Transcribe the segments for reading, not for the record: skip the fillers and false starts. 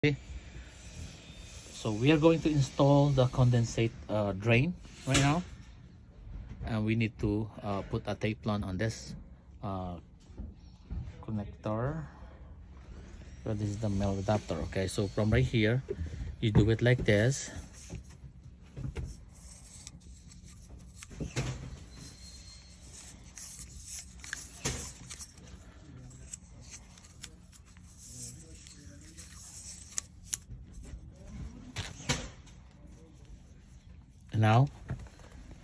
Okay, so we are going to install the condensate drain right now, and we need to put a tape plan on this connector. So this is the male adapter. Okay, so from right here you do it like this. And now,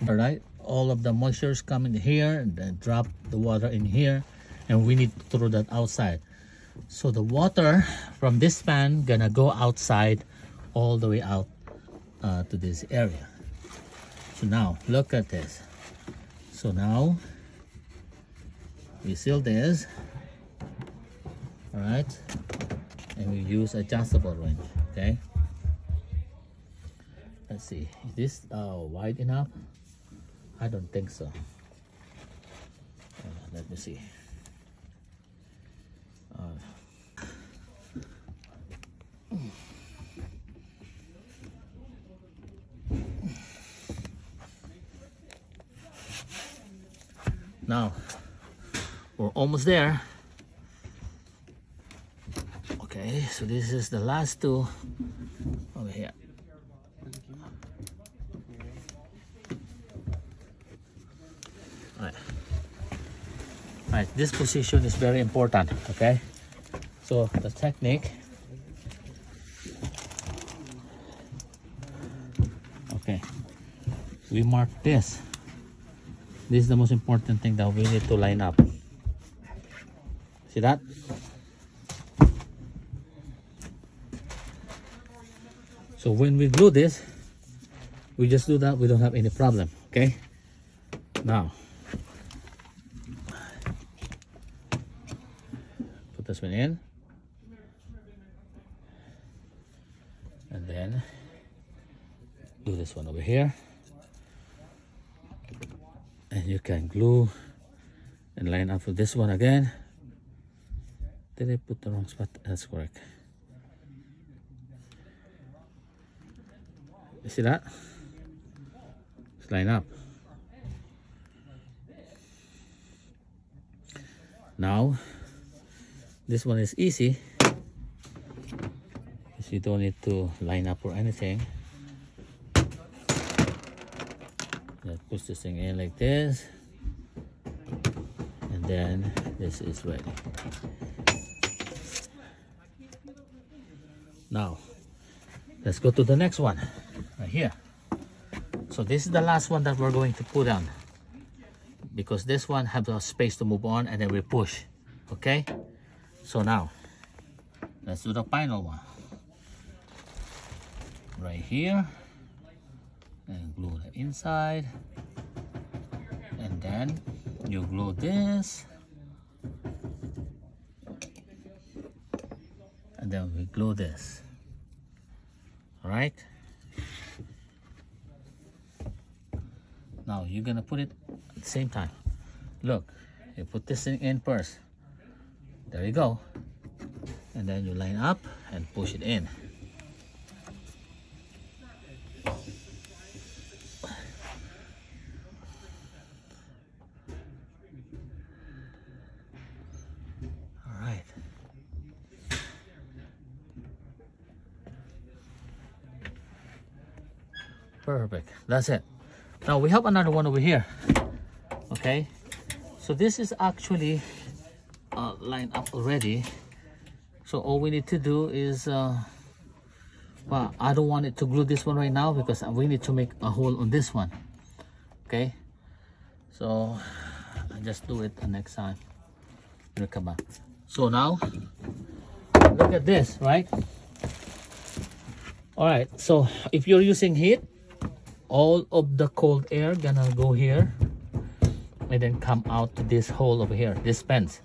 all right, all of the moistures come in here and then drop the water in here, and we need to throw that outside. So the water from this fan gonna go outside all the way out to this area. So now look at this. So now we seal this, all right, and we use adjustable wrench. Okay, let's see, is this wide enough? I don't think so. Let me see. Now we're almost there. Okay, so this is the last two over here. Right, this position is very important. Okay, so the technique, okay, we mark this. This is the most important thing that we need to line up. See that? So when we glue this, we just do that, we don't have any problem. Okay, now put this one in, and then do this one over here, and you can glue and line up with this one again. Did I put the wrong spot? That's correct. You see that? Just line up. Now this one is easy because you don't need to line up or anything. Just push this thing in like this, and then this is ready. Now let's go to the next one right here. So this is the last one that we're going to put on, because this one has a space to move on, and then we push. Okay, so now let's do the final one right here, and glue the inside, and then you glue this, and then we glue this. All right, now you're gonna put it at the same time. Look, you put this thing in first. There you go, and then you line up and push it in. All right. Perfect. That's it. Now we have another one over here. Okay, so this is actually lined up already. So all we need to do is well, I don't want it to glue this one right now because we need to make a hole on this one. Okay, so I just do it the next time. Come back. So now look at this, right? All right, so if you're using heat, all of the cold air gonna go here and then come out to this hole over here, this fence.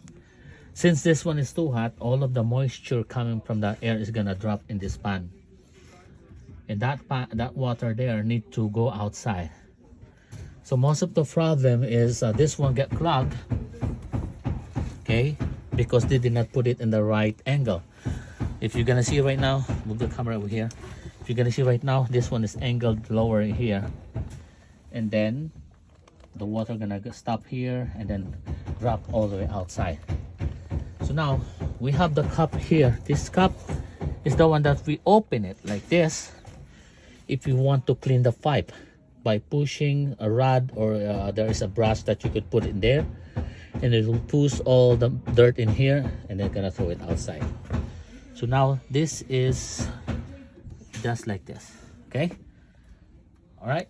Since this one is too hot, all of the moisture coming from the air is gonna drop in this pan, and that water there need to go outside. So most of the problem is this one get clogged, okay, because they did not put it in the right angle. If you're gonna see right now, move the camera over here. If you're gonna see right now, this one is angled lower here, and then the water gonna stop here and then drop all the way outside. So now we have the cup here. This cup is the one that we open it like this if you want to clean the pipe by pushing a rod, or there is a brush that you could put in there, and it will push all the dirt in here and then gonna throw it outside. So now this is just like this. Okay, all right.